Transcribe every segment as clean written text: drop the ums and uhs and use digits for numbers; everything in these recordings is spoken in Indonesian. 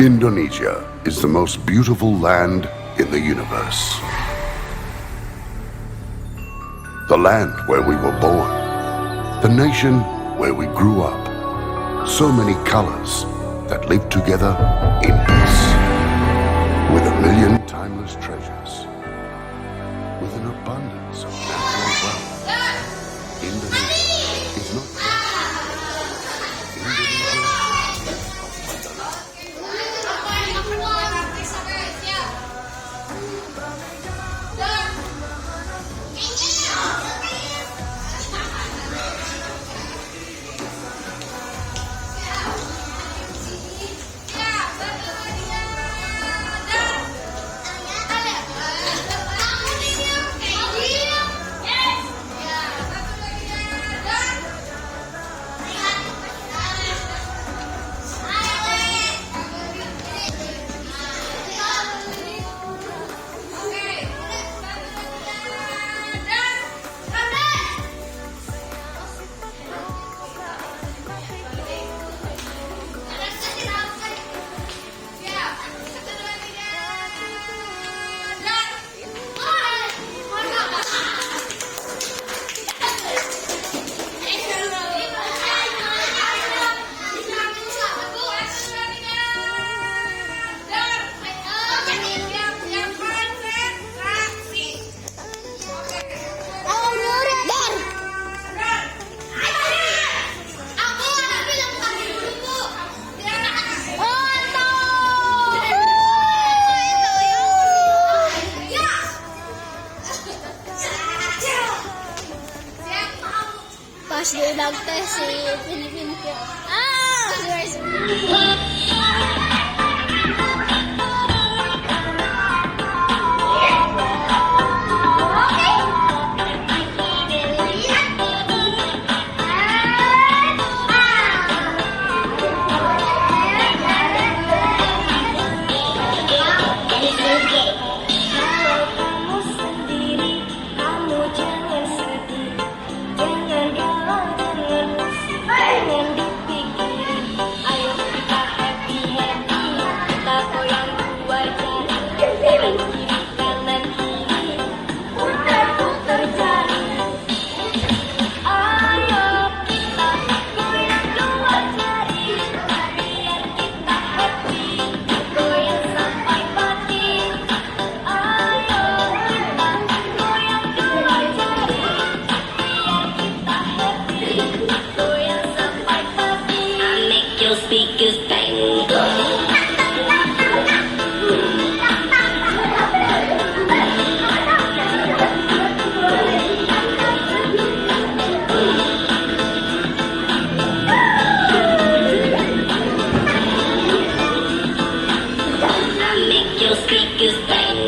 Indonesia is the most beautiful land in the universe. The land where we were born. The nation where we grew up. So many colors that live together in peace. With a million timeless treasures. With an abundance of natural wealth. Indonesia is not just Indonesia. Pas diulang tes si Pilipin ke speakers bang. Make your speakers bang.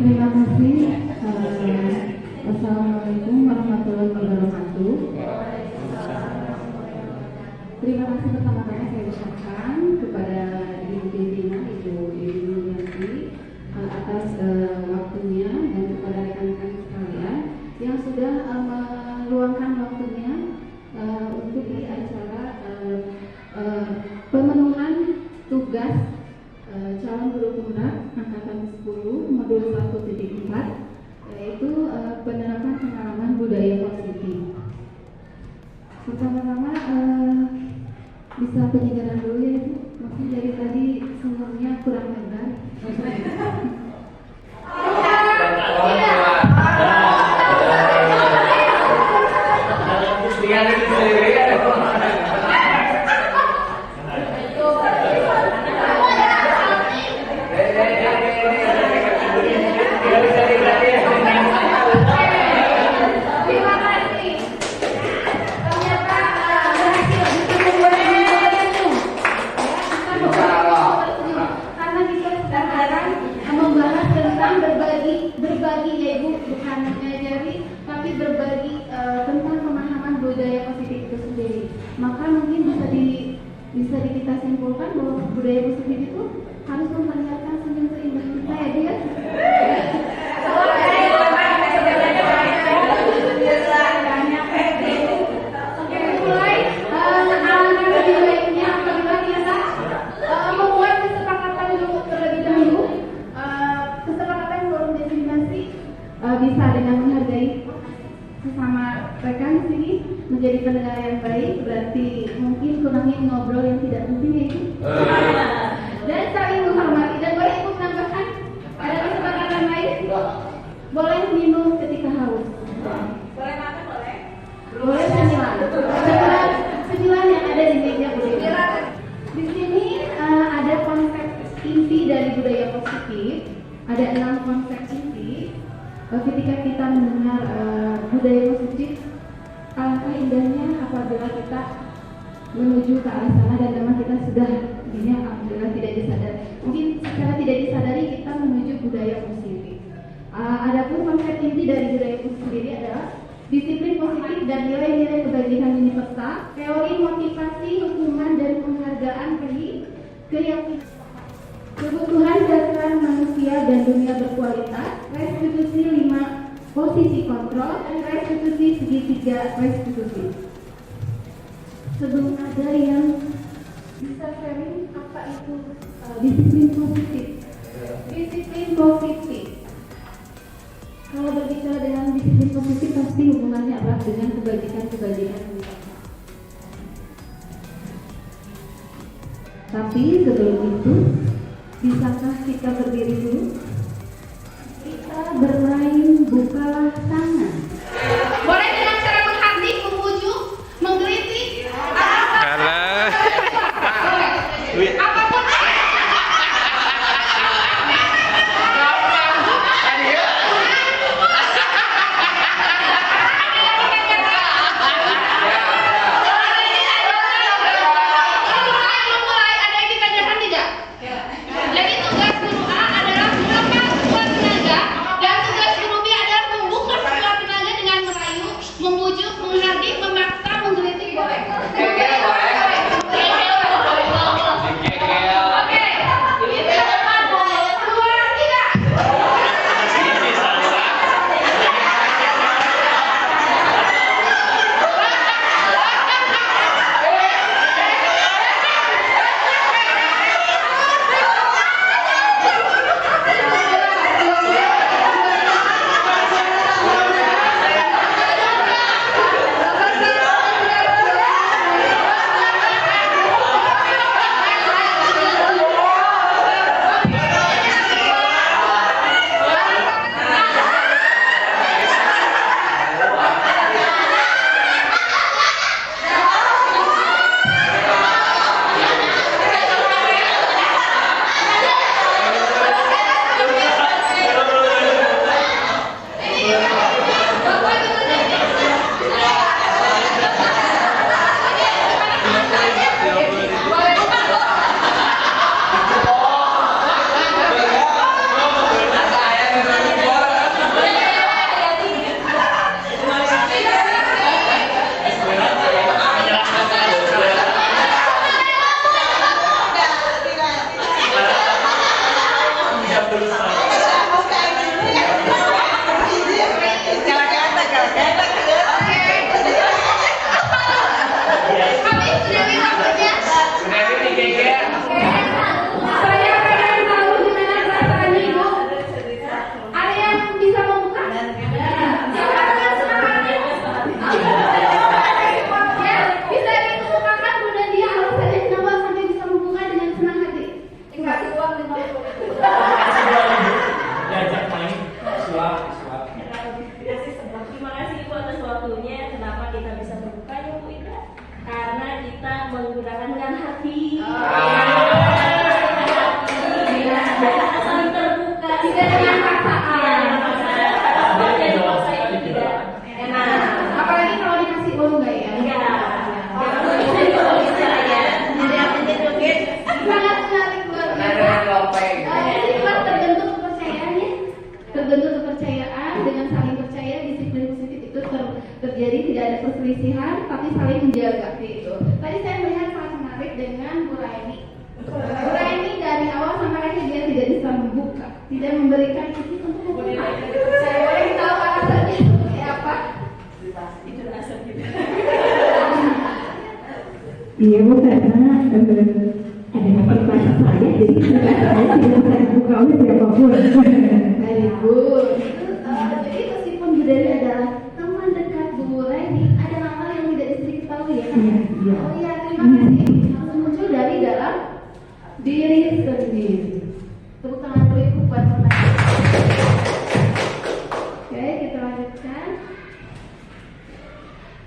Terima kasih. Assalamualaikum warahmatullahi wabarakatuh. Terima kasih pertama-tama saya ucapkan kepada Ibu pimpinan Ibu Yulianti atas waktunya dan kepada rekan-rekan sekalian yang sudah meluangkan waktunya untuk di acara pemenuhan tugas calon guru penggerak angkatan 10 modul 1.4 yaitu penerapan pengalaman budaya positif. Pertama-tama bisa penyegaran dulu ya Ibu, mungkin dari tadi sumbernya kurang lebar. Terima kasih. Ternyata berhasil bisa membuat senyum. Karena kita sekarang membahas tentang berbagi ya Ibu, bukan mengajari, tapi berbagi tentang pemahaman budaya positif itu sendiri. Maka mungkin bisa kita simpulkan bahwa budaya positif itu harus memperlihatkan senyum seindah kita ya dia. Bisa dengan menghargai sesama rekan di sini, menjadi pendengar yang baik, berarti mungkin kurangnya ngobrol yang tidak penting ya Ibu. Dan saling menghormati. Dan boleh Ibu menambahkan ada kesepakatan lain? Boleh minum ketika haus. Boleh makan boleh? Boleh cemilan. Cemilan yang ada di meja boleh. Di sini ada konsep inti dari budaya positif. Ada 6 konsep inti. Ketika kita mendengar budaya positif, alangkah indahnya apabila kita menuju ke arah sana dan memang kita sudah ini alhamdulillah tidak disadari. Mungkin secara tidak disadari kita menuju budaya positif. Adapun konsep inti dari budaya positif sendiri adalah disiplin positif dan nilai-nilai kebajikan universal, teori motivasi, hukuman dan penghargaan keyakinan, kebutuhan dasar manusia dan dunia berkualitas, restitusi 5 posisi kontrol, dan restitusi segitiga restitusi. Sebelum ada yang bisa sharing apa itu disiplin positif. Disiplin positif. Kalau berbicara dengan disiplin positif pasti hubungannya erat dengan kebajikan-kebajikan universal. Tapi sebelum itu, bisakah kita berdiri dulu? Kita bermain bukalah tangan. Boleh dengan cara menghadik, membujuk, menggelitik. Apapun. Jadi tugas guru A adalah melepas kuat tenaga dan tugas guru B adalah membuka segala kita menggunakan dengan hati. Saling terbuka, Tidak dengan paksaan. Jadi paksa itu tidak enak. Apalagi kalau dikasih uang enggak ya? Enggak. Kalau bisa ya. Ada yang menyentuhin. Sangat menarik luar biasa. Sifat terbentuk kepercayaannya, terbentuk kepercayaan dengan saling percaya, disiplin positif itu terjadi, tidak ada perselisihan, tapi saling menjaga itu. Tadi saya melihat sangat menarik dengan Bu Raini. Bu Raini dari awal sampai akhir dia tidak bisa membuka, tidak memberikan izin untuk membuka. Saya boleh tahu alasannya seperti apa? Itu rasa kita. Iya Bu, karena ada pertanyaan saya, jadi saya tidak bisa dibuka oleh siapapun. Very good. Jadi meskipun Bu Dewi adalah teman dekat Bu Raini, ada hal yang tidak diketahui ya? Iya. Oh iya, terima kasih. Langsung muncul dari dalam diri sendiri. Tepuk tangan dulu Ibu buat teman. Oke, kita lanjutkan.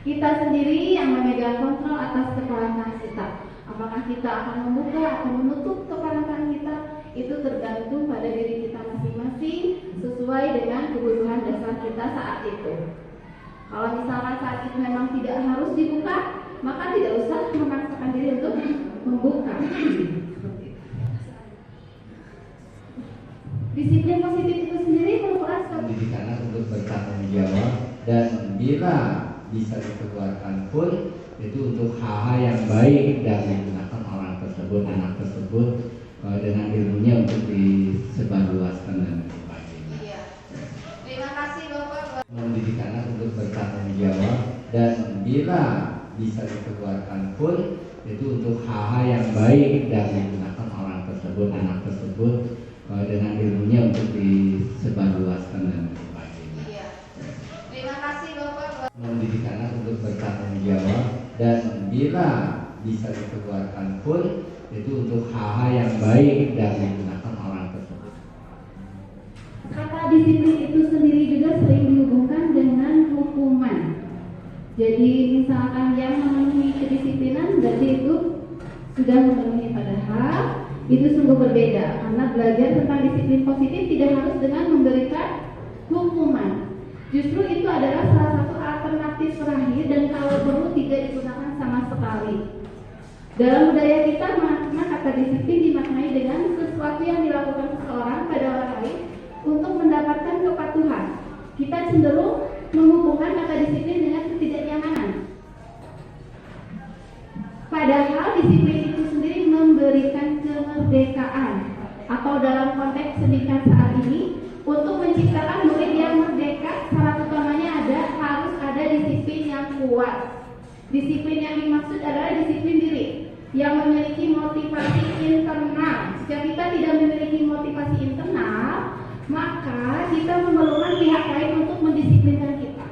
Kita sendiri yang memegang kontrol atas kepala tangan kita. Apakah kita akan membuka atau menutup kepala tangan kita, itu tergantung pada diri kita masing-masing sesuai dengan kebutuhan dasar kita saat itu. Kalau misalkan saat itu memang tidak harus dibuka, maka tidak usah memaksakan diri untuk membuka. Disiplin positif itu sendiri merupakan suatu pendidikan untuk bertanggung jawab, dan bila bisa dikeluarkan pun itu untuk hal-hal yang baik dan digunakan orang tersebut, anak tersebut dengan ilmunya untuk disebarluaskan dan sebagainya. Iya. Terima kasih Bapak. Pendidikan untuk bertanggung jawab, dan bila bisa dikeluarkan pun itu untuk hal-hal yang baik dan digunakan orang tersebut, anak tersebut dengan ilmunya untuk disebarluaskan dan sebagainya. Iya. Terima kasih Bapak. Pendidikan untuk bertanggung jawab, dan bila bisa dikeluarkan pun itu untuk hal-hal yang baik dan digunakan orang tersebut. Kata disiplin itu sendiri juga sering dihubungkan dengan hukuman. Jadi misalkan yang memenuhi kedisiplinan berarti itu sudah memenuhi, padahal itu sungguh berbeda, karena belajar tentang disiplin positif tidak harus dengan memberikan hukuman. Justru itu adalah salah satu alternatif terakhir, dan kalau perlu tidak digunakan sama sekali. Dalam budaya kita, makna kata disiplin dimaknai dengan sesuatu yang dilakukan seseorang pada orang lain untuk mendapatkan kepatuhan. Kita cenderung menghubungkan kata disiplin dengan ketidaknyamanan. Padahal disiplin itu sendiri memberikan kemerdekaan, atau dalam konteks pendidikan saat ini, untuk menciptakan murid yang merdeka, syarat utamanya harus ada disiplin yang kuat. Disiplin yang dimaksud adalah disiplin diri yang memiliki motivasi internal. Jika kita tidak memiliki motivasi internal, maka kita memerlukan pihak lain untuk mendisiplinkan kita,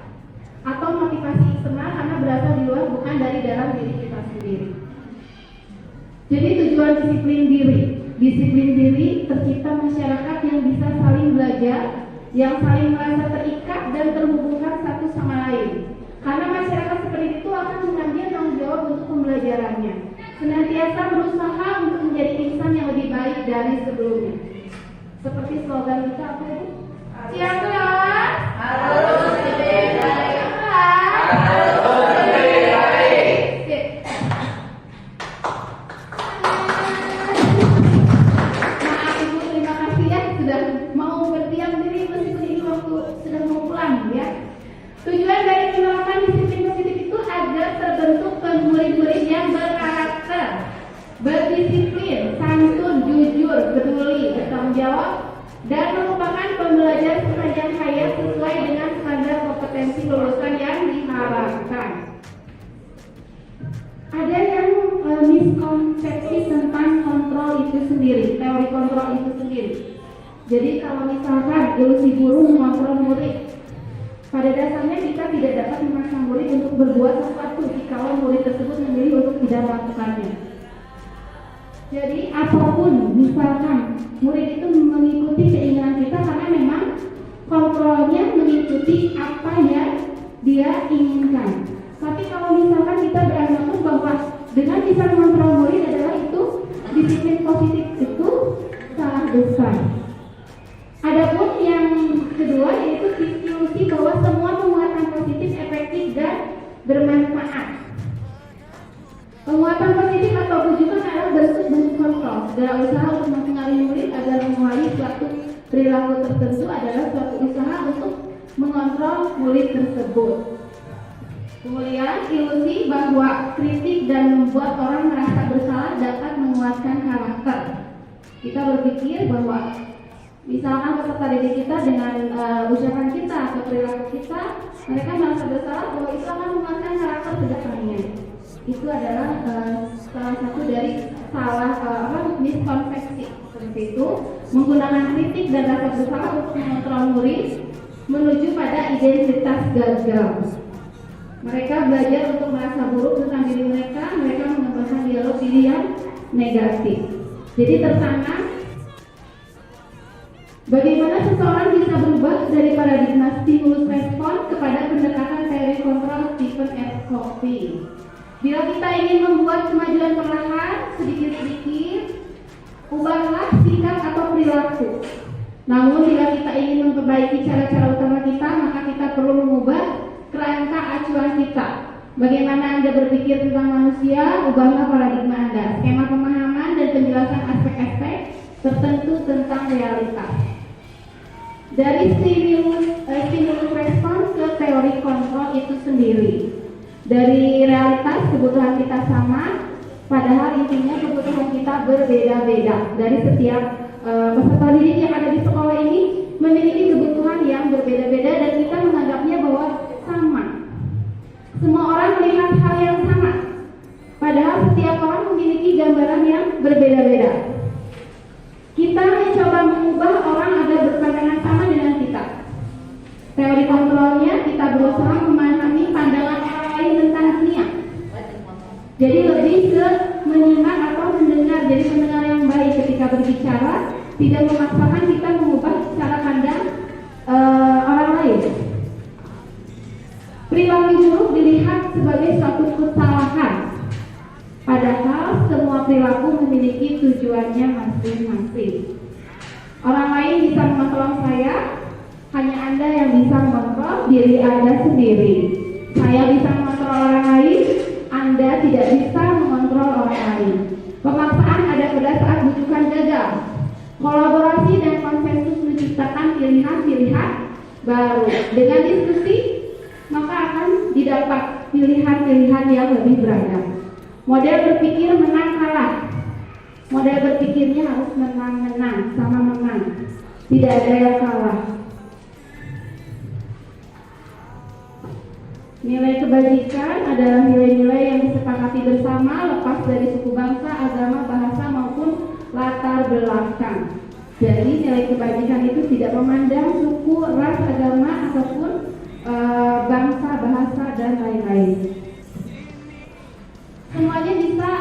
atau motivasi eksternal karena berasal di luar, bukan dari dalam diri kita sendiri. Jadi tujuan disiplin diri tercipta masyarakat yang bisa saling belajar, yang saling merasa terikat dan terhubungkan satu sama lain. Karena masyarakat seperti itu akan mengambil tanggung jawab untuk pembelajarannya, senantiasa berusaha untuk menjadi insan yang lebih baik dari sebelumnya. Seperti slogan kita apa itu? Siap kelas? Harus lebih baik. Harus lebih baik. Maaf Ibu, terima kasih ya sudah mau berdiam diri meskipun ini waktu sudah mau pulang ya. Tujuan dari penerapan disiplin positif itu agar terbentuk murid-murid yang berkarakter, berdisiplin, santun, jujur, peduli, bertanggung jawab, dan merupakan pembelajar sepanjang hayat sesuai dengan standar kompetensi lulusan yang diharapkan. Ada yang miskonsepsi tentang kontrol itu sendiri, teori kontrol itu sendiri. Jadi kalau misalkan ilusi guru mengontrol murid, pada dasarnya kita tidak dapat memaksa murid untuk berbuat sesuatu jika murid tersebut memilih untuk tidak melakukannya. Jadi apapun, misalkan murid itu mengikuti keinginan kita karena memang kontrolnya mengikuti apa yang dia inginkan. Tapi kalau misalkan kita beranggapan bahwa Dengan bisa mengontrol murid adalah itu disiplin positif itu sangat besar. Adapun yang kedua yaitu ilusi bahwa semua penguatan positif efektif dan bermanfaat. Penguatan positif atau bujukan adalah bentuk kontrol. Segala usaha untuk mempengaruhi murid agar menguasai suatu perilaku tertentu adalah suatu usaha untuk mengontrol murid tersebut. Kemudian ilusi bahwa kritik dan membuat orang merasa bersalah dapat menguatkan karakter. Kita berpikir bahwa misalkan peserta didik kita dengan ucapan kita atau perilaku kita, mereka merasa bersalah bahwa itu akan menguatkan karakter kedepannya. Itu adalah salah satu dari miskonsepsi seperti itu, menggunakan kritik dan rasa bersalah untuk mengontrol murid menuju pada identitas gagal. Mereka belajar untuk merasa buruk tentang diri mereka mengembangkan dialog diri yang negatif. Jadi tertanam bagaimana seseorang bisa berubah dari paradigma stimulus respon kepada pendekatan teori kontrol Stephen F. Covey. Bila kita ingin membuat kemajuan perlahan, sedikit-sedikit, ubahlah sikap atau perilaku. Namun bila kita ingin memperbaiki cara-cara utama kita, maka kita perlu mengubah kerangka acuan kita. Bagaimana Anda berpikir tentang manusia, ubahlah paradigma Anda. Skema pemahaman dan penjelasan aspek-aspek tertentu tentang realitas. Dari stimulus respon ke teori kontrol itu sendiri. Dari realitas kebutuhan kita sama, padahal intinya kebutuhan kita berbeda-beda. Dari setiap peserta didik yang ada di sekolah ini memiliki kebutuhan yang berbeda-beda dan kita menganggapnya bahwa sama. Semua orang melihat hal yang sama, padahal setiap orang memiliki gambaran yang berbeda-beda. Kita mencoba mengubah orang agar berpandangan sama dengan kita. Teori kontrolnya kita berusaha memahami pandangan orang lain tentang dunia. Jadi lebih ke menyimak atau mendengar, jadi pendengar yang baik ketika berbicara, tidak memaksakan kita mengubah cara pandang orang lain. Perilaku buruk dilihat sebagai suatu kesalahan, padahal semua perilaku memiliki tujuannya masing-masing. Orang lain bisa mengontrol saya, hanya Anda yang bisa mengontrol diri Anda sendiri. Saya bisa mengontrol orang lain, Anda tidak bisa mengontrol orang lain. Pemaksaan ada pada saat bujukan gagal. Kolaborasi dan konsensus menciptakan pilihan-pilihan baru. Dengan diskusi, maka akan didapat pilihan-pilihan yang lebih beragam. Model berpikir menang kalah. Model berpikirnya harus menang-menang, sama menang. Tidak ada yang kalah. Nilai kebajikan adalah nilai-nilai yang disepakati bersama lepas dari suku bangsa, agama, bahasa maupun latar belakang. Jadi nilai kebajikan itu tidak memandang suku, ras, agama ataupun bangsa, bahasa dan lain-lain. Semuanya bisa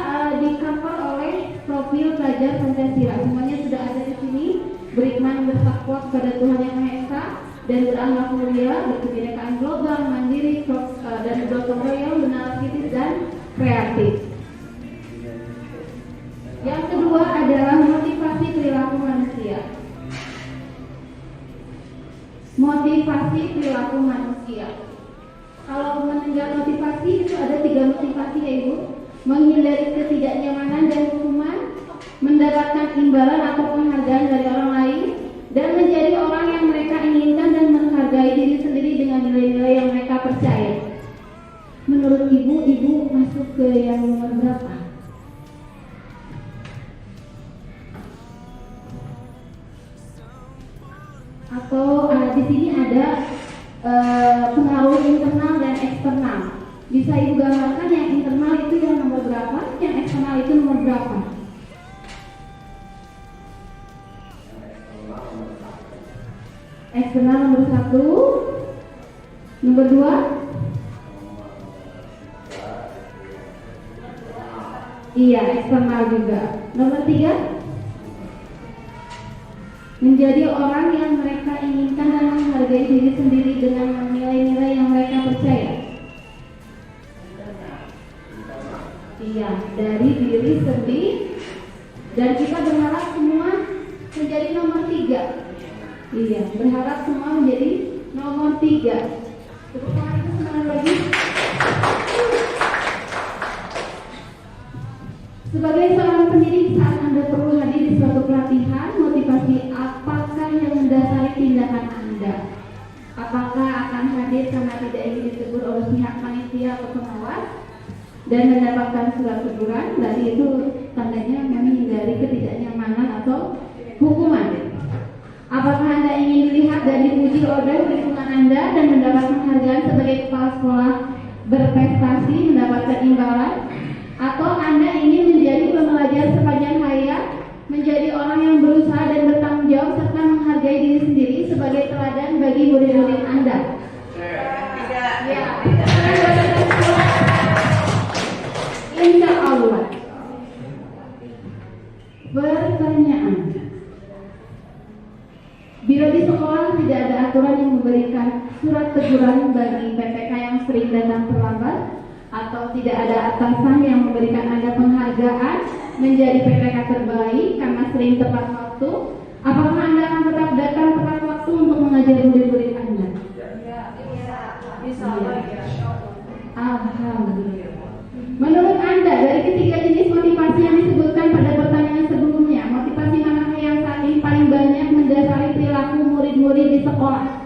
di-cover oleh profil pelajar Pancasila. Semuanya sudah ada di sini. Beriman, bertakwa kepada Tuhan Yang Maha Esa dan berakhlak mulia, berkebinekaan global, mandiri, dan bergotong royong, beranalitis dan kreatif. Yang kedua adalah motivasi perilaku manusia. Motivasi perilaku manusia. Kalau mendengar motivasi itu ada 3 motivasi ya Ibu. Menghindari ketidaknyamanan dan hukuman, mendapatkan imbalan atau penghargaan dari orang lain, dan menjadi orang yang mereka inginkan dan menghargai diri sendiri dengan nilai-nilai yang mereka percaya. Menurut Ibu masuk ke yang nomor berapa? Atau di sini ada pengaruh internal dan eksternal. Bisa Ibu gambarkan yang internal itu yang nomor berapa, yang eksternal itu nomor berapa? Eksternal nomor 1, nomor 2. Iya, eksternal juga. Nomor 3, menjadi orang yang mereka inginkan dan menghargai diri sendiri dengan nilai-nilai yang mereka percaya. Iya, dari diri sendiri, dan kita berharap semua menjadi nomor 3. Iya, berharap semua menjadi nomor 3. Tepuk tangan itu semangat lagi. Sebagai seorang pendidik, saat Anda perlu hadir di suatu pelatihan, motivasi apakah yang mendasari tindakan Anda? Apakah akan hadir karena tidak ingin ditegur oleh pihak panitia atau pengawas dan mendapatkan surat teguran? Berarti itu tandanya menghindari ketidaknyamanan atau hukuman. Apakah Anda ingin dilihat dan dipuji oleh lingkungan Anda dan mendapat penghargaan sebagai kepala sekolah berprestasi, mendapatkan imbalan? Atau Anda ingin menjadi pembelajar sepanjang hayat, menjadi orang yang berusaha dan bertanggung jawab serta menghargai diri sendiri sebagai teladan bagi murid-murid Anda? Tidak. Ya. Insya Allah. Pertanyaan. Bila di sekolah tidak ada aturan yang memberikan surat teguran bagi PPK yang sering datang terlambat, atau tidak ada atasan yang memberikan Anda penghargaan menjadi PPK terbaik karena sering tepat waktu, apakah Anda akan tetap datang tepat waktu untuk mengajar murid-murid Anda? Bisa. Alhamdulillah. Menurut Anda, dari ketiga jenis motivasi yang disebutkan pada pertanyaan sebelumnya, motivasi manakah yang saat ini paling banyak mendasari perilaku murid-murid di sekolah?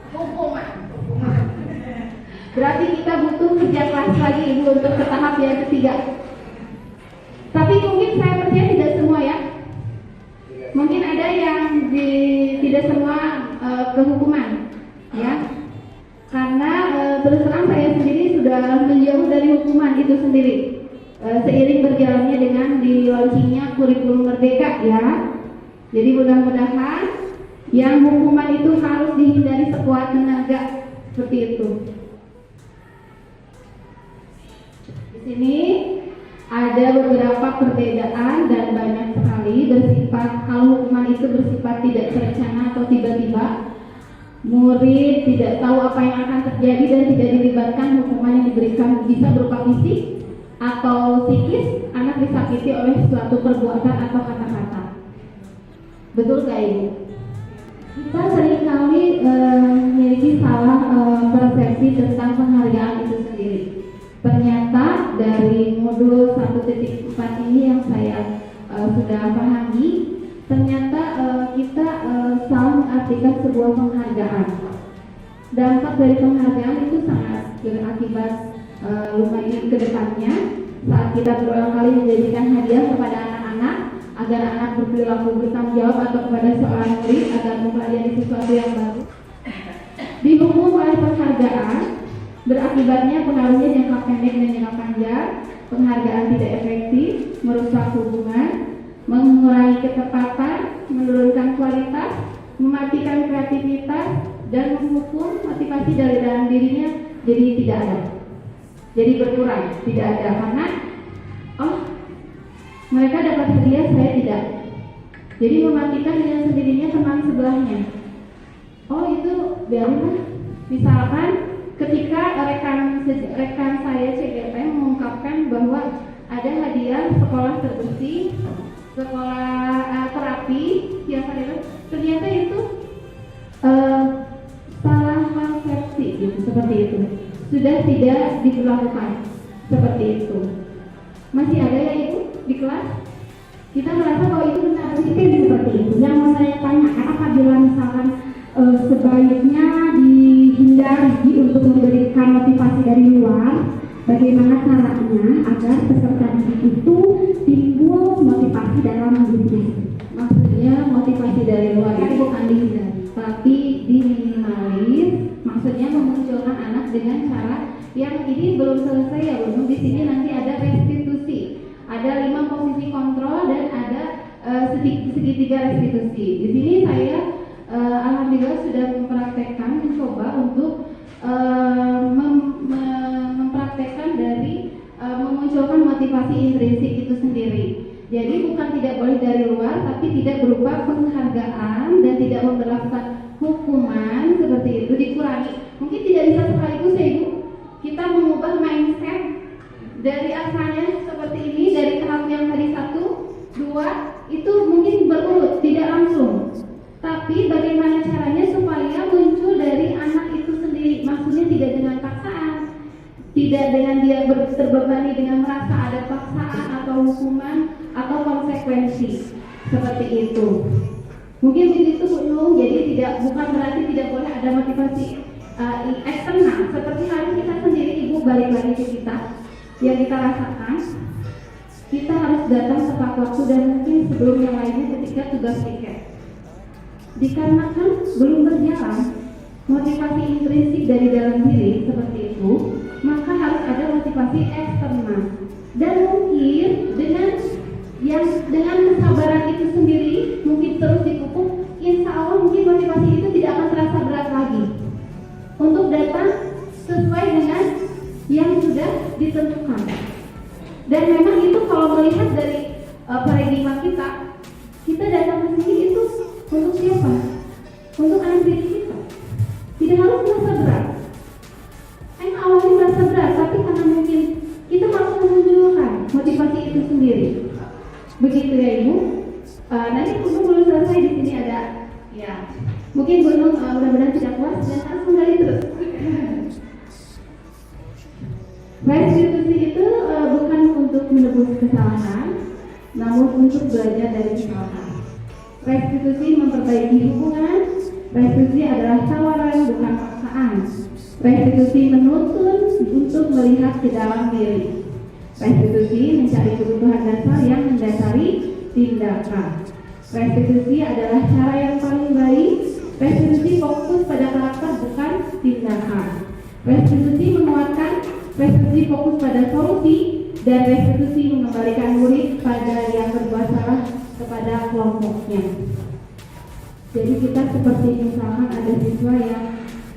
Hukuman. Berarti kita butuh kerja keras lagi Ibu untuk ke tahap yang ketiga. Tapi mungkin saya percaya tidak semua ya. Mungkin ada yang tidak semua kehukuman, ya. Karena terus terang saya sendiri sudah menjauh dari hukuman itu sendiri. Seiring berjalannya dengan di launchingnya kurikulum merdeka, ya. Jadi mudah-mudahan yang hukuman itu harus dihindari sekuat tenaga, seperti itu. Di sini ada beberapa perbedaan dan banyak sekali bersifat, kalau hukuman itu bersifat tidak terencana atau tiba-tiba, murid tidak tahu apa yang akan terjadi dan tidak dilibatkan, hukuman yang diberikan bisa berupa fisik atau psikis, anak disakiti oleh suatu perbuatan atau kata-kata. Betul gak Ibu? Kita seringkali memiliki salah persepsi tentang penghargaan itu sendiri. Ternyata dari modul 1.4 ini yang saya sudah pahami, ternyata kita salah mengartikan sebuah penghargaan. Dampak dari penghargaan itu sangat berakibat lumayan ke depannya saat kita berulang kali menjadikan hadiah kepada anak-anak agar anak berperilaku bertanggung jawab atau kepada seorang murid agar mempelajari sesuatu yang baru. Dihukum oleh penghargaan, berakibatnya pengaruhnya jangka pendek dan jangka panjang. Penghargaan tidak efektif, merusak hubungan, mengurangi ketepatan, menurunkan kualitas, mematikan kreativitas, dan menghukum motivasi dari dalam dirinya jadi tidak ada. Jadi berkurang, tidak ada karena mereka dapat hadiah, saya tidak. Jadi mematikan dengan sendirinya teman sebelahnya. Itu biarin. Misalkan ketika rekan saya CGP mengungkapkan bahwa ada hadiah sekolah terbersih, sekolah terapi yang ternyata itu salah konsepsi gitu, seperti itu. Sudah tidak diberlakukan seperti itu. Masih ada ya Ibu di kelas? Kita merasa bahwa itu benar, seperti itu. Yang mau saya tanyakan, apabila misalkan sebaiknya dihindari untuk memberikan motivasi dari luar, bagaimana caranya agar peserta didik itu timbul motivasi dalam diri? Maksudnya motivasi dari luar itu bukan dihindari, tapi diminimalis. Maksudnya memunculkan anak dengan cara yang ini belum selesai ya belum. Di sini nanti ada restitusi, ada 5 posisi kontrol dan ada segitiga restitusi. Di sini saya alhamdulillah sudah mempraktekkan, mencoba untuk mempraktekkan dari memunculkan motivasi intrinsik itu sendiri. Jadi bukan tidak boleh dari luar, tapi tidak berupa penghargaan dan tidak memperlakukan hukuman seperti itu, dikurangi. Mungkin tidak bisa sekaligus ya Ibu, kita mengubah mindset dari asalnya seperti ini, dari tahap yang tadi 1, 2 itu mungkin berurut, tidak langsung. Tapi bagaimana caranya supaya muncul dari anak itu sendiri? Maksudnya tidak dengan paksaan, tidak dengan dia terbebani dengan merasa ada paksaan atau hukuman atau konsekuensi seperti itu. Mungkin begitu Bu Nung. Jadi bukan berarti tidak boleh ada motivasi eksternal. Seperti hari kita sendiri, Ibu balik lagi ke kita yang kita rasakan. Kita harus datang tepat waktu dan mungkin sebelum yang lainnya ketika tugas tiket. Dikarenakan belum berjalan motivasi intrinsik dari dalam diri seperti itu, maka harus ada motivasi eksternal. Dan mungkin dengan kesabaran itu sendiri, mungkin terus dipupuk, insya Allah mungkin motivasi itu tidak akan terasa berat lagi untuk datang sesuai dengan yang sudah ditentukan. Dan memang itu kalau melihat dari paradigma kita datang ke sini itu untuk siapa? Untuk anak diri kita. Tidak harus merasa berat. Awalnya merasa berat, tapi karena mungkin kita harus menunjukkan motivasi itu sendiri. Begitu ya Ibu. Nanti Gunung belum selesai, di sini ada ya. Mungkin Gunung mudah-mudahan tidak puas dan harus menggali terus. Restitusi itu bukan untuk menebus kesalahan, namun untuk belajar dari kesalahan. Restitusi memperbaiki hubungan. Restitusi adalah tawaran, bukan paksaan. Restitusi menuntun untuk melihat ke dalam diri. Restitusi mencari kebutuhan dasar yang mendasari tindakan. Restitusi adalah cara yang paling baik. Restitusi fokus pada karakter, bukan tindakan. Restitusi menguatkan. Restitusi fokus pada solusi. Dan restitusi mengembalikan murid pada yang berbuat salah kepada kelompoknya. Jadi kita seperti misalkan ada siswa yang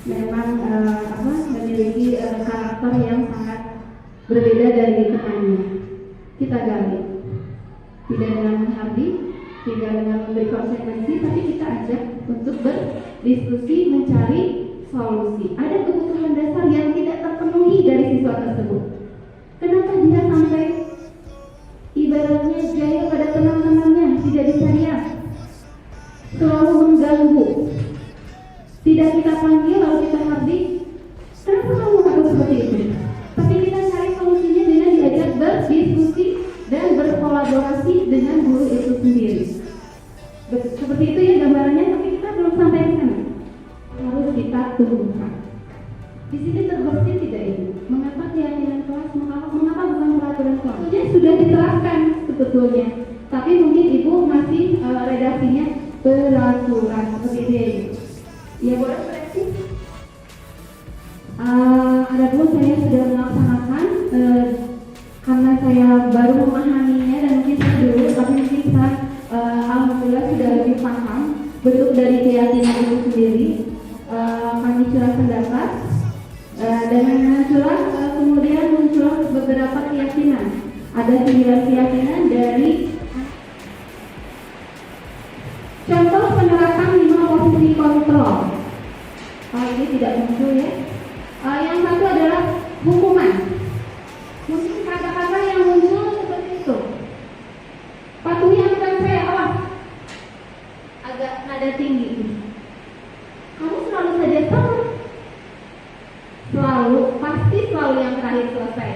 memang memiliki karakter yang sangat berbeda dari temannya. Kita gali, tidak dengan menghabis, tidak dengan memberi konsekuensi, tapi kita ajak untuk berdiskusi, mencari solusi. Ada kebutuhan dasar yang tidak terpenuhi dari siswa tersebut. Kenapa dia sampai ibaratnya jaya pada teman-temannya, tidak disayang, selalu mengganggu, tidak kita panggil lalu kita habis? Kenapa kamu harus seperti itu? Tapi kita cari solusinya dengan diajak berdiskusi dan berkolaborasi dengan guru itu sendiri. Seperti itu ya gambarannya, tapi kita belum sampai ke sana. Harus kita tumbuhkan. Di sini terbersih tidak Ibu? Mengapa keyakinan kelas? Mengapa bukan peraturan kelas? Sudah diterapkan sebetulnya, tapi mungkin Ibu masih redaksinya peraturan seperti itu ya Ibu. Ya boleh koreksi. Adapun saya sudah melaksanakan karena saya baru memahaminya dan mungkin saya dulu, tapi mungkin saya alhamdulillah sudah lebih paham bentuk dari keyakinan itu sendiri. Kami curah pendapat dan dengan curah kemudian muncul beberapa keyakinan. Ada 9 keyakinan dari contoh penerapan 5 posisi kontrol. Ini tidak muncul ya. Yang satu adalah hukuman. Mungkin kata-kata yang muncul seperti itu. Patuhi aturan saya, awas. Agak nada tinggi. Kamu selalu saja salah. Pasti selalu yang terakhir selesai.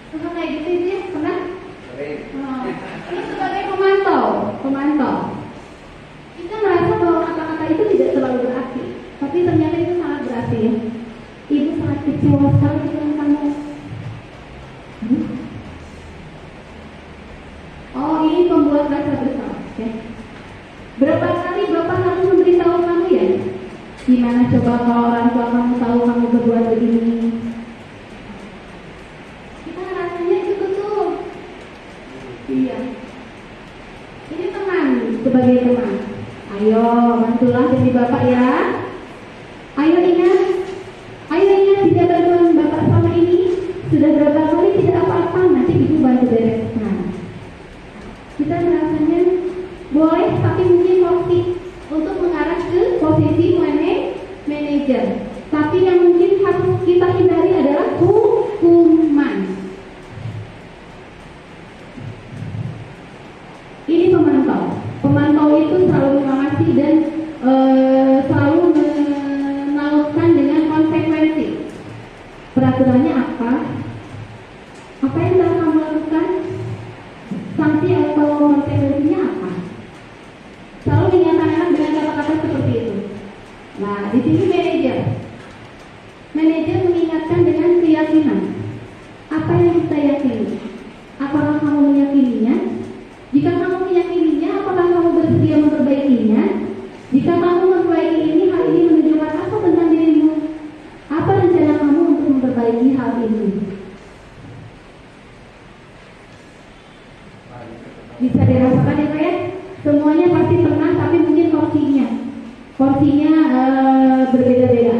Suka kayak gitu ya, pernah? Ini sebagai pemantau. Kita merasa bahwa kata-kata itu tidak terlalu berarti, tapi ternyata itu sangat berarti ya. Ibu sangat kecewa sekali dengan kamu. Oh, ini pembuat rasa bersalah ya. Berapa kali Bapak harus memberitahu kamu ya? Gimana coba kalau orang tua kamu tahu kamu berbuat begini? Kita rasanya itu betul. Iya. Ini teman, sebagai teman. Ayo, bantulah jadi Bapak ya. Ayo ingat tidak bantuan Bapak selama ini. Sudah berapa kali tidak apa-apa, nanti Ibu bantu bereskan. Kita rasanya boleh, tapi mungkin waktu untuk mengarah ke posisi manajer. Tapi yang mungkin harus kita hindari adalah Caranya apa? Apa yang telah kamu lakukan? Sanksi atau konsekuensinya apa? Selalu dinyatakan dengan kata-kata seperti itu. Nah, di sini manajer mengingatkan dengan keyakinan. Apa yang kita yakini? Apakah kamu meyakininya? Jika kamu meyakininya, apakah kamu bersedia memperbaikinya? Jika kamu memperbaiki ini, hal ini menunjukkan apa tentang dirimu? Apa rencana kamu untuk memperbaiki hal ini? Bisa dirasakan ya Kak ya? Semuanya pasti pernah, tapi mungkin porsinya berbeda-beda.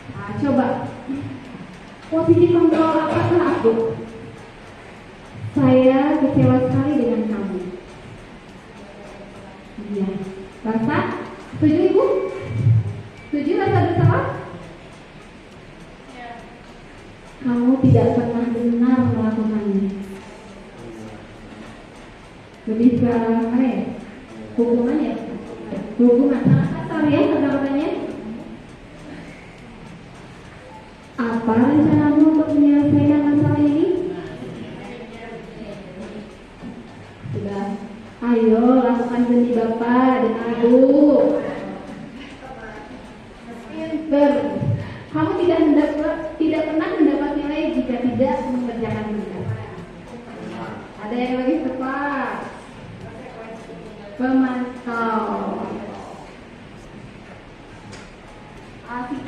Nah, coba posisi kontrol apakah aku? Saya kecewa sekali dengan kamu. Iya. Rasa? Setuju Ibu? Setuju rasa bersalah? Kamu tidak pernah benar melakukannya. Lebih ke apa ya? Hukuman ya? Hukuman sangat kasar ya kata-katanya. Apa rencanamu untuk menyelesaikan masalah ini? Sudah. Ayo lakukan demi Bapak dan Ibu. Pinter. Kamu tidak pernah mendapat nilai jika tidak mengerjakan tugas. Ada yang lebih tepat. Pemantau.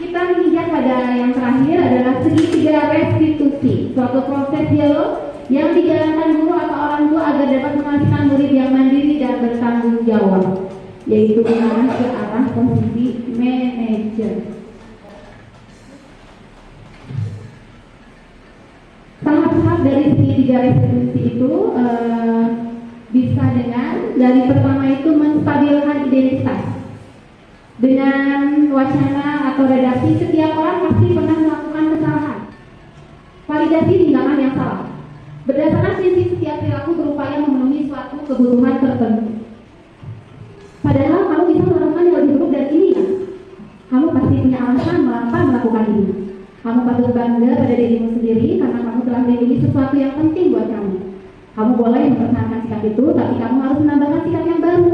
Kita menginjak pada yang terakhir adalah segitiga restitusi, suatu proses dialog yang dijalankan guru atau orang tua agar dapat menghasilkan murid yang mandiri dan bertanggung jawab, yaitu mengarah ke arah posisi manajer. Tahap-tahap dari segitiga restitusi itu bisa dengan dari pertama itu menstabilkan identitas. Dengan wacana atau redaksi, setiap orang pasti pernah melakukan kesalahan. Validasi tindakan yang salah. Berdasarkan prinsip setiap perilaku berupaya memenuhi suatu kebutuhan tertentu. Padahal kamu bisa melakukan yang lebih buruk dari ini kan? Kamu pasti punya alasan mengapa melakukan ini. Kamu patut bangga pada dirimu sendiri karena kamu telah memiliki sesuatu yang penting buat kamu. Kamu boleh mempertahankan sikap itu, tapi kamu harus menambahkan sikap yang baru.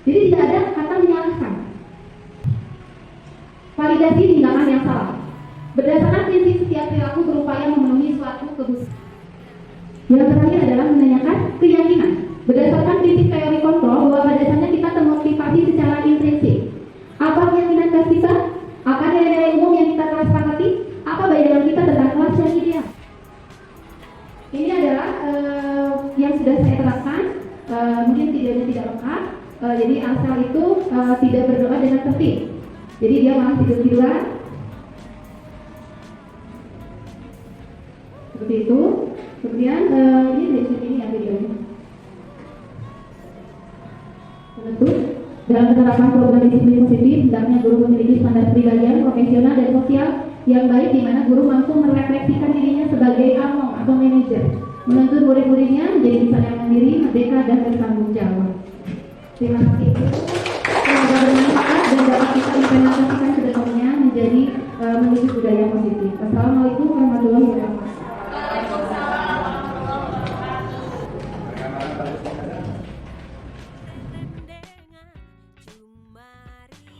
Jadi tidak ada kata menyalahkan. Validasi tindakan yang salah. Berdasarkan prinsip setiap perilaku berupaya memenuhi suatu kebutuhan. Yang terakhir adalah menanyakan keyakinan. Berdasarkan prinsip teori kontrol bahwa pada dasarnya kita termotivasi secara intrinsik. Apa keyakinan kita? Apa nilai-nilai umum yang kita telah sepakati? Apa bayangan kita tentang kelas yang ideal? Ini adalah yang sudah saya terapkan. Mungkin tidaknya tidak lengkap. Jadi asal itu tidak berdoa dengan tertib. Jadi dia malah tidur-tiduran. Seperti itu. Kemudian ini dari sini ya videonya. Tentu dalam penerapan program disiplin positif, hendaknya guru memiliki standar kepribadian, profesional dan sosial yang baik, di mana guru mampu merefleksikan dirinya sebagai among atau manajer, menuntut murid-muridnya menjadi insan yang mandiri, merdeka dan bertanggung jawab. Terima kasih. Semoga bermanfaat dan dapat kita implementasikan ke depannya menjadi menuju budaya positif. Wassalamualaikum warahmatullahi wabarakatuh.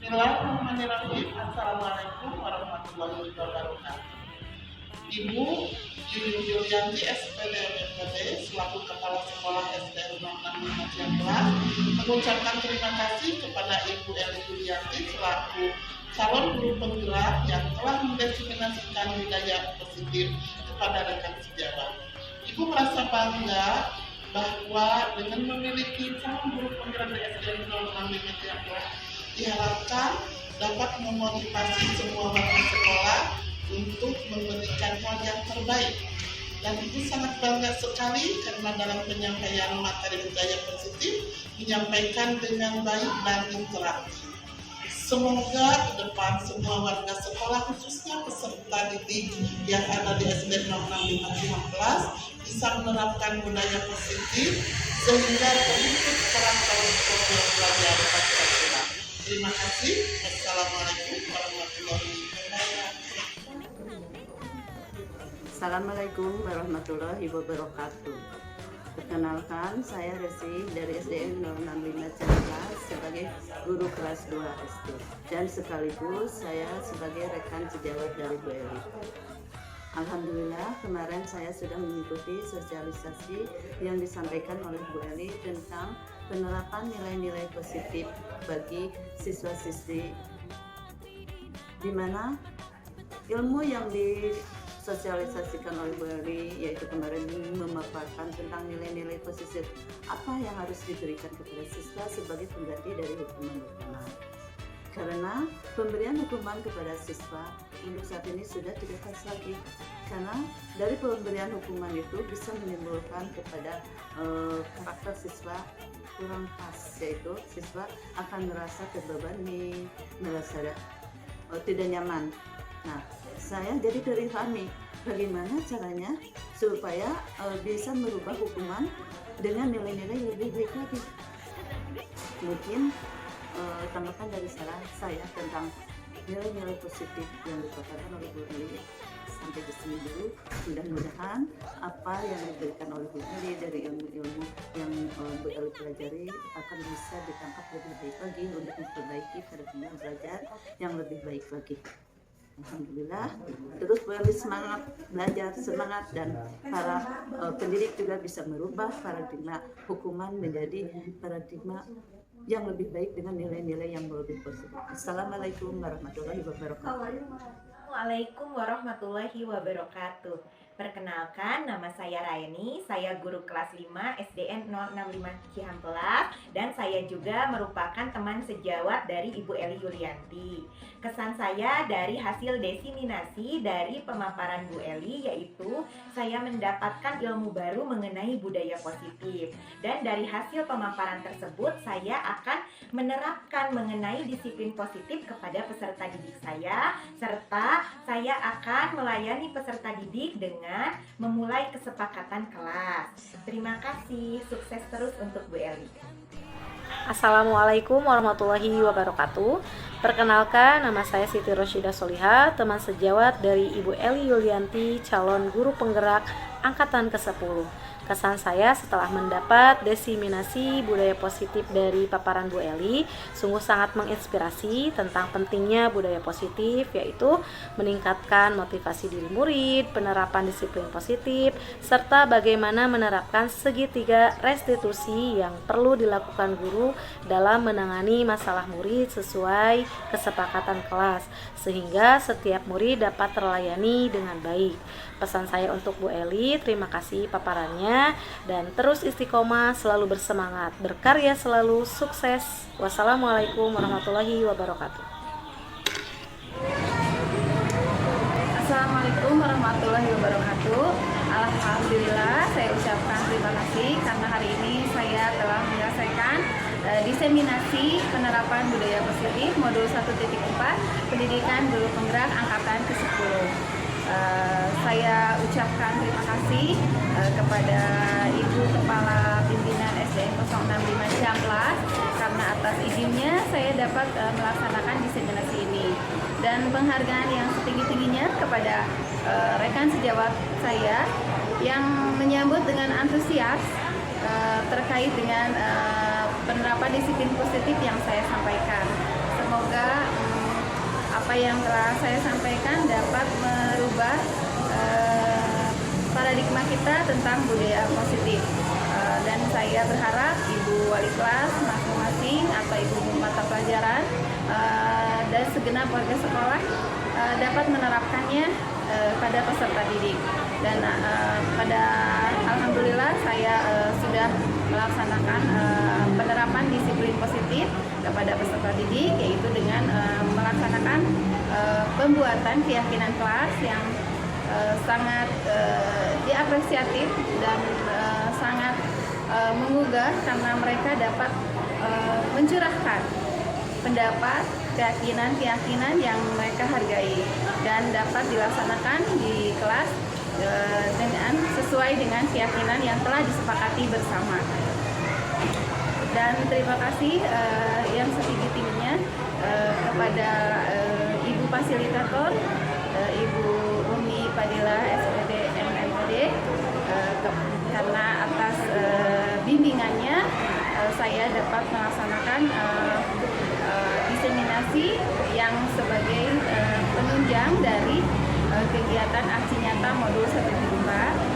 Bismillahirrahmanirrahim. Assalamualaikum warahmatullahi wabarakatuh. Ibu Yuli Yulianti SPD MPD selaku Kepala Sekolah SDN 06 Cianjur mengucapkan terima kasih kepada Ibu Eli Yulianti selaku calon guru penggerak yang telah mendefinisikan budaya positif kepada rekan sejawat. Ibu merasa bangga bahwa dengan memiliki calon guru penggerak di SDN 06 Cianjur diharapkan dapat memotivasi semua warga sekolah untuk memberikan hal yang terbaik. Dan Ibu sangat bangga sekali karena dalam penyampaian materi budaya positif menyampaikan dengan baik dan interaktif. Semoga ke depan semua warga sekolah, khususnya peserta didik yang ada di SD 06 bisa menerapkan budaya positif sehingga terbentuk karakter yang belajar Pancasila. Terima kasih. Wassalamualaikum warahmatullahi wabarakatuh. Assalamualaikum warahmatullahi wabarakatuh. Perkenalkan, saya Resi dari SDN 065 Ciamplas sebagai guru kelas 2 SD dan sekaligus saya sebagai rekan sejawat dari Bu Eli. Alhamdulillah, kemarin saya sudah mengikuti sosialisasi yang disampaikan oleh Bu Eli tentang penerapan nilai-nilai positif bagi siswa-siswi, di mana ilmu yang disosialisasikan oleh Bu Eli yaitu kemarin memaparkan tentang nilai-nilai positif apa yang harus diberikan kepada siswa sebagai pengganti dari hukuman. Karena pemberian hukuman kepada siswa untuk saat ini sudah tidak pas lagi, karena dari pemberian hukuman itu bisa menimbulkan kepada karakter siswa kurang pas, yaitu siswa akan merasa terbebani, merasa tidak nyaman. Nah, saya jadi terilhami bagaimana caranya supaya bisa merubah hukuman dengan nilai-nilai lebih baik lagi. Mungkin tanggapan dari saya tentang nilai-nilai positif yang dipaparkan oleh Bu Eli sampai di sini dulu. Mudah-mudahan apa yang diberikan oleh Bu Eli dari ilmu-ilmu yang Bu Eli pelajari akan bisa ditangkap lebih baik lagi untuk memperbaiki karakter belajar yang lebih baik lagi. Alhamdulillah, terus Bu Eli semangat belajar, semangat, dan para pendidik juga bisa merubah paradigma hukuman menjadi paradigma yang lebih baik dengan nilai-nilai yang lebih positif. Assalamualaikum warahmatullahi wabarakatuh. Assalamualaikum warahmatullahi wabarakatuh. Perkenalkan, nama saya Raini, saya guru kelas 5 SDN 065 Ciamplas, dan saya juga merupakan teman sejawat dari Ibu Eli Yulianti. Kesan saya dari hasil diseminasi dari pemaparan Bu Eli yaitu saya mendapatkan ilmu baru mengenai budaya positif, dan dari hasil pemaparan tersebut saya akan menerapkan mengenai disiplin positif kepada peserta didik saya, serta saya akan melayani peserta didik dengan memulai kesepakatan kelas. Terima kasih, sukses terus untuk Bu Eli. Assalamualaikum warahmatullahi wabarakatuh. Perkenalkan, nama saya Siti Roshidah Soliha, teman sejawat dari Ibu Eli Yulianti, calon guru penggerak angkatan ke-10. Kesan saya setelah mendapat diseminasi budaya positif dari paparan Bu Eli sungguh sangat menginspirasi tentang pentingnya budaya positif, yaitu meningkatkan motivasi diri murid, penerapan disiplin positif, serta bagaimana menerapkan segitiga restitusi yang perlu dilakukan guru dalam menangani masalah murid sesuai kesepakatan kelas, sehingga setiap murid dapat terlayani dengan baik. Pesan saya untuk Bu Eli, terima kasih paparannya, dan terus istiqomah, selalu bersemangat, berkarya selalu, sukses. Wassalamualaikum warahmatullahi wabarakatuh. Assalamualaikum warahmatullahi wabarakatuh. Alhamdulillah, saya ucapkan terima kasih karena hari ini saya telah menyelesaikan diseminasi penerapan budaya positif modul 1.4 pendidikan guru penggerak angkatan ke-10. Saya ucapkan terima kasih kepada Ibu Kepala Pimpinan SDN 065 Ciamplas karena atas izinnya saya dapat melaksanakan diseminasi ini, dan penghargaan yang setinggi-tingginya kepada rekan sejawat saya yang menyambut dengan antusias terkait dengan penerapan disiplin positif yang saya sampaikan. Semoga apa yang telah saya sampaikan dapat merubah paradigma kita tentang budaya positif, dan saya berharap Ibu Wali kelas masing-masing atau Ibu mata pelajaran dan segenap warga sekolah dapat menerapkannya pada peserta didik. Dan pada alhamdulillah saya sudah melaksanakan penerapan disiplin positif kepada peserta didik, yaitu dengan melaksanakan pembuatan keyakinan kelas yang sangat diapresiatif dan sangat menggugah karena mereka dapat mencurahkan pendapat, keyakinan yang mereka hargai dan dapat dilaksanakan di kelas dengan sesuai dengan keyakinan yang telah disepakati bersama. Dan terima kasih yang setinggi-tingginya kepada Ibu Fasilitator, Ibu Umi Padilla SPD karena atas bimbingannya saya dapat melaksanakan diseminasi yang sebagai penunjang dari kegiatan aksi nyata modul 174.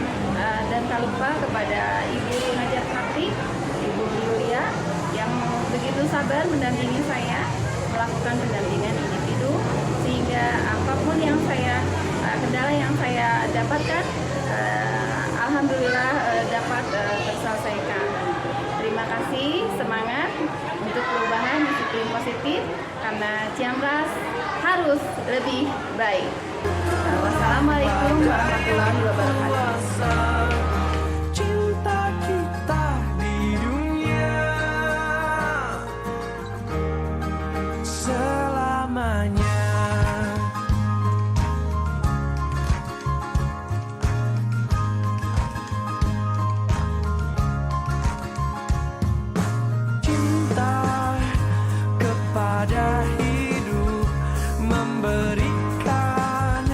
Dan tak lupa kepada Ibu pengajar praktik, Ibu Yulia, yang begitu sabar mendampingi saya melakukan pendampingan individu, sehingga apapun yang kendala yang saya dapatkan, alhamdulillah dapat terselesaikan. Terima kasih, semangat untuk perubahan disiplin positif, karena Ciampelas harus lebih baik. Wassalamualaikum warahmatullahi wabarakatuh. Cinta kita di dunia selamanya. Cinta kepada hidup memberikan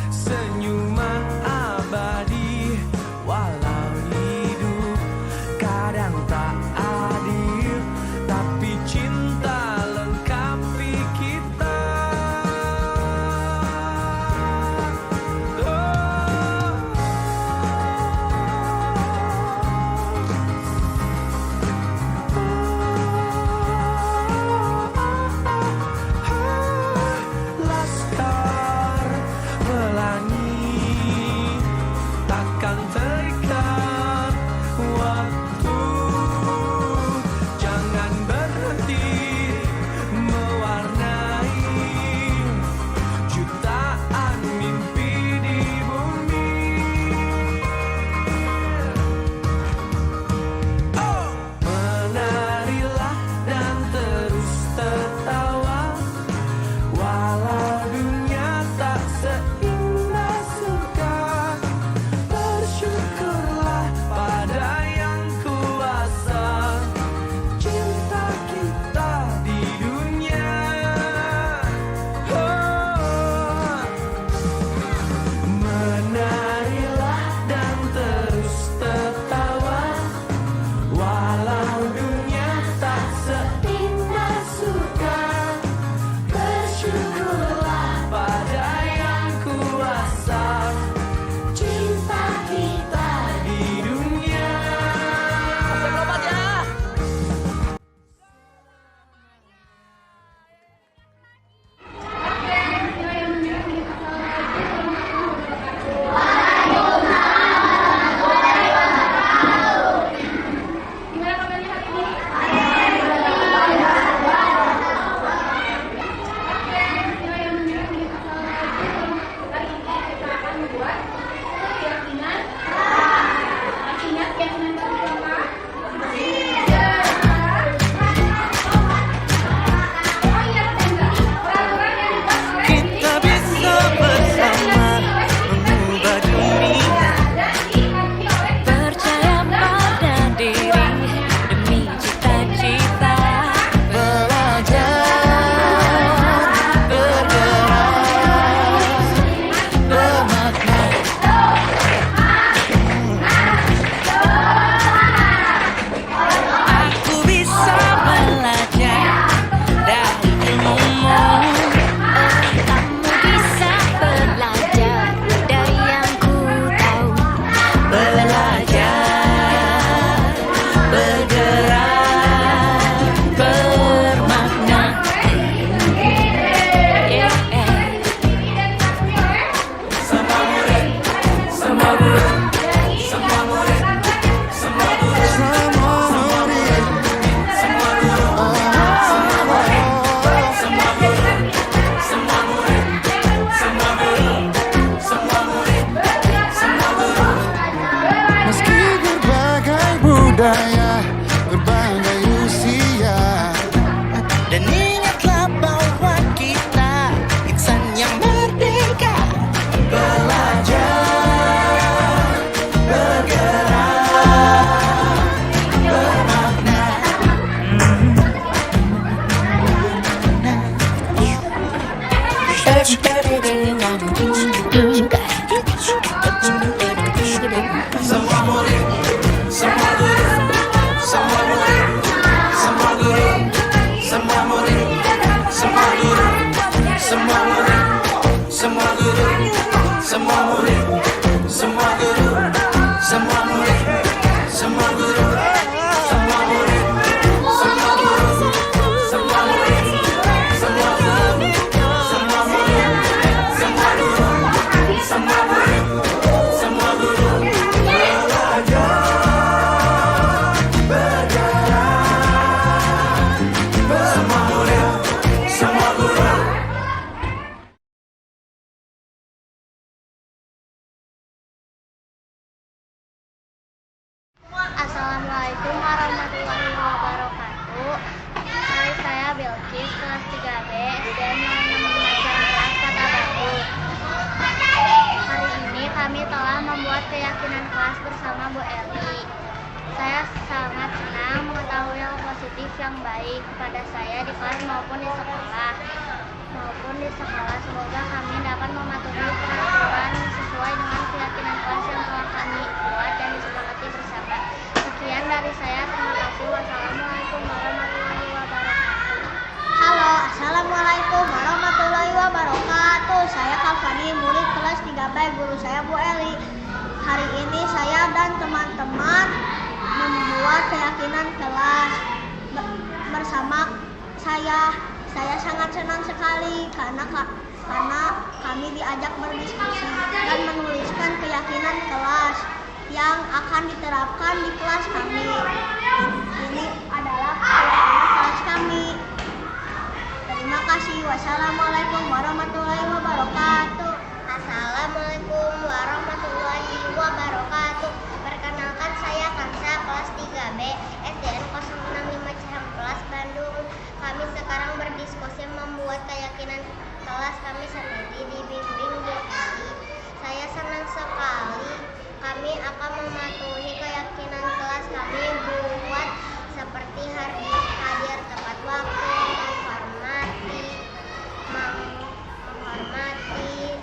senyuman abadi. semua guru, semua murid, semua guru, semua murid, semua guru, semua murid, semua guru, semua murid, semua guru, semua murid, semua guru, semua murid, semua guru belajar, bergerak, semua murid, semua guru. Assalamualaikum warahmatullahi wabarakatuh. Hai, saya Bilkis, kelas 3B, SDN 065 Kota Batu. Hari ini kami telah membuat keyakinan kelas bersama Bu Eli. Saya sangat senang mengetahui hal positif yang baik kepada saya di kelas maupun di sekolah. Semoga kami dapat mematuhi peraturan sesuai dengan keyakinan kelas yang telah kami buat dan disepakati bersama. Sekian dari saya, terima kasih. Wassalamualaikum warahmatullahi wabarakatuh. Halo, assalamualaikum warahmatullahi wabarakatuh. Saya Kavani, murid kelas 3B, guru saya Bu Eli. Hari ini saya dan teman-teman membuat keyakinan kelas bersama saya. Saya sangat senang sekali karena kami diajak berdiskusi dan menuliskan keyakinan kelas yang akan diterapkan di kelas kami. Ini adalah keyakinan kelas kami. Terima kasih. Wassalamualaikum warahmatullahi wabarakatuh. Assalamualaikum warahmatullahi wabarakatuh. Perkenalkan, saya Kansa, kelas 3B, SDN 065 Cihampelas, Bandung. Kami sekarang berdiskusi membuat keyakinan kelas kami sendiri dibimbing Bu Eli. Saya senang sekali kami akan mematuhi keyakinan kelas kami buat seperti hadir tepat waktu, menghormati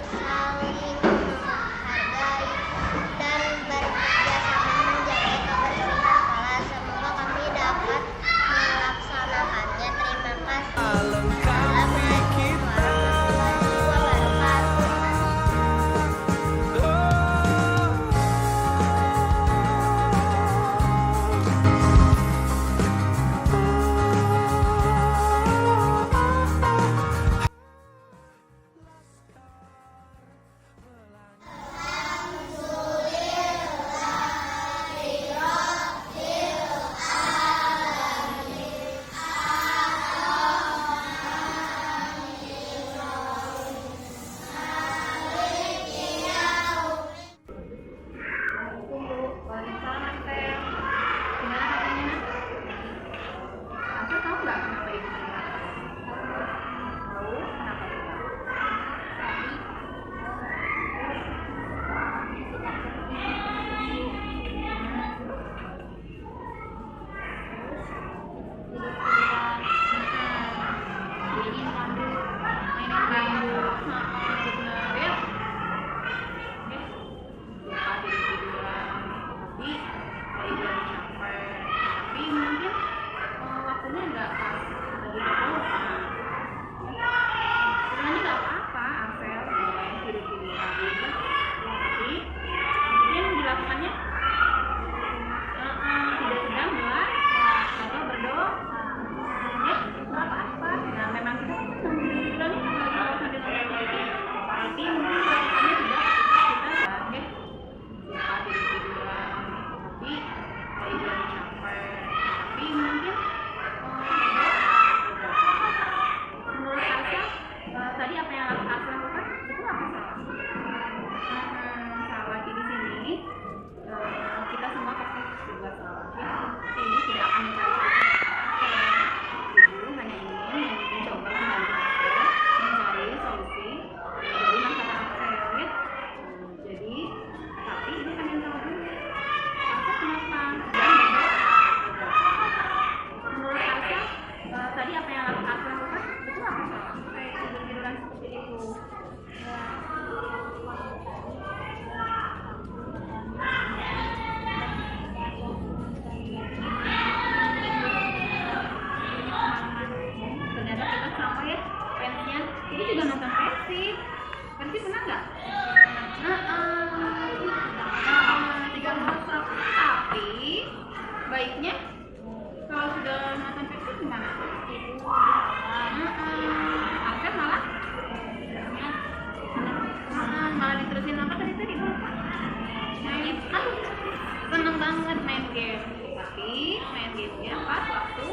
banget main game, tapi main gamenya pas waktu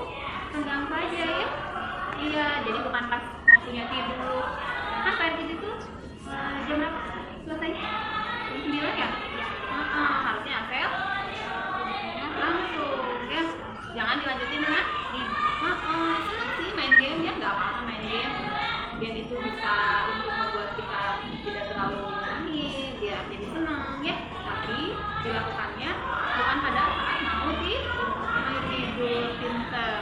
senggang saja ya. Iya, jadi bukan pas waktunya tidur. Kan PRT itu jam berapa selesainya? Jam 9 ya? Harusnya Ansel langsung ya, jangan dilanjutin dengan senang sih main game ya, nggak apa-apa main game. Game itu bisa untuk membuat kita tidak terlalu nangis, dia jadi senang ya. Tapi dilakukannya bukan pada saat mau tidur, pinter.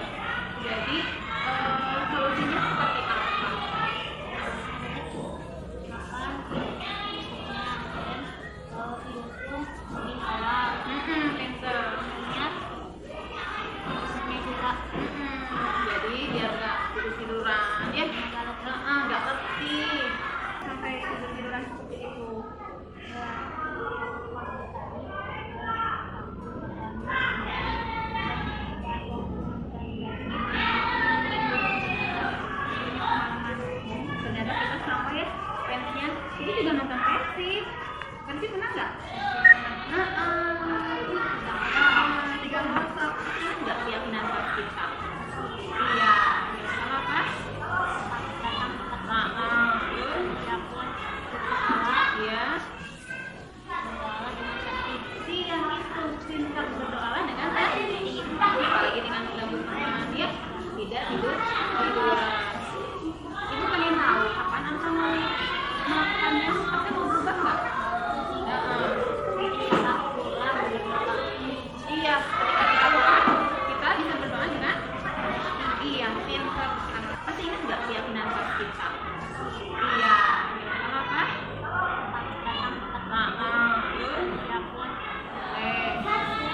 Jadi solusinya seperti apa? Pinter. Jadi biar nggak tidur-tiduran ya, nggak letih sampai tidur-tiduran seperti itu. Ternyata kita sama ya fansnya. Ini juga nonton Persib. Persib pernah nggak? Tiga WhatsApp nggak keyakinan pas kita. Iya, apa? Iya. Iya itu pintar berdoa dengan hati. Apalagi dengan gabung teman ya, tidak tiduran. Ibu pengen tahu kapan Ansa mau makannya? Ansa mau berubah nggak? Iya, ketika kita doa, kita bisa berdoa dengan iya, pintar. Masih ingat nggak keyakinan pas kita? Iya, apa?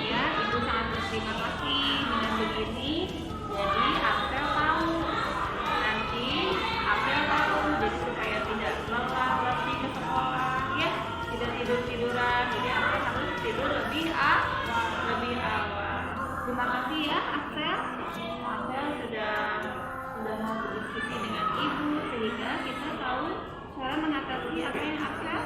Ya, Ibu sangat berterima kasih dengan begini. Jadi Ansel tahu, nanti Ansel tahu, jadi supaya tidak lelah letih ke sekolah, ya, tidak tidur-tiduran. Jadi Ansel harus tidur lebih awal. Terima kasih ya Ansel. Ansel sudah mau berdiskusi dengan Ibu sehingga kita tahu cara mengatasi apa yang Ansel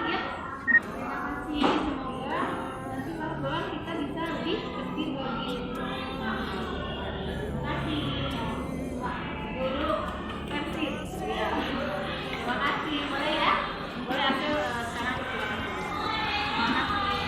ya. Terima kasih, semoga nanti pas pulang kita bisa lebih bersih lagi. Terima kasih guru Persib ya. Terima kasih, boleh ya, boleh Ansel sekarang silakan. Terima kasih.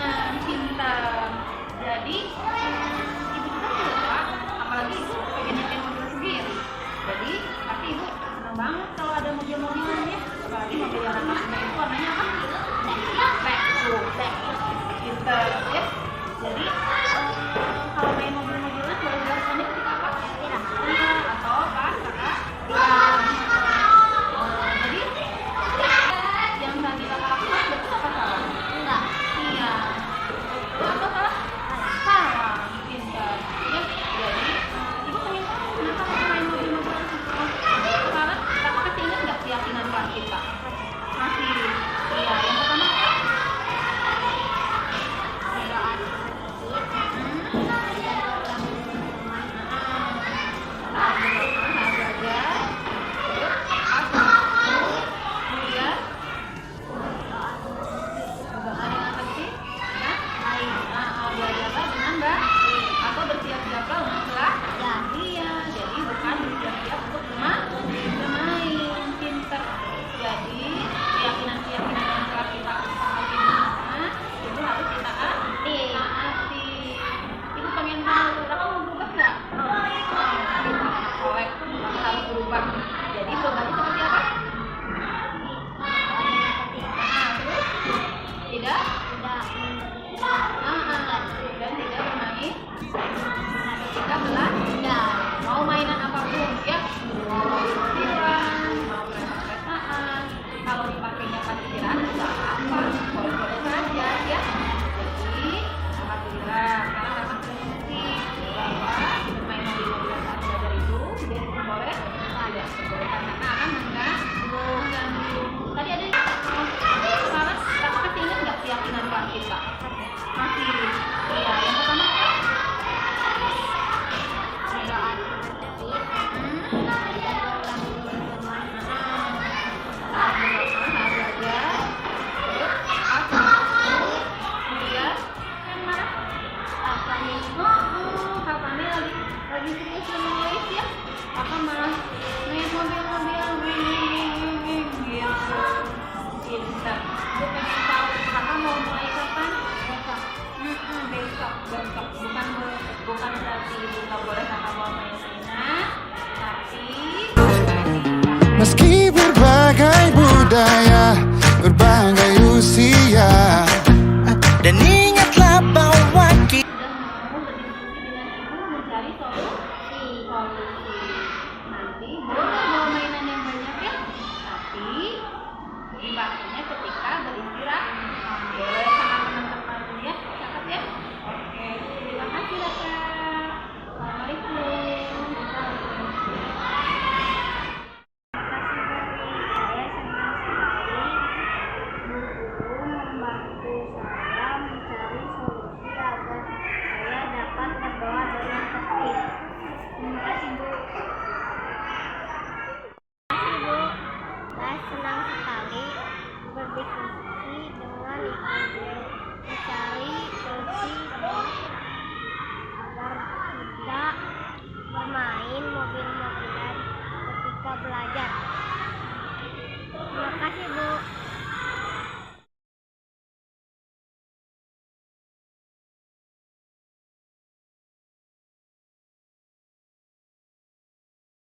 Waalaikumsalam. Jadi nggak boleh nakal bawa mainan, tapi Meski berbagai budaya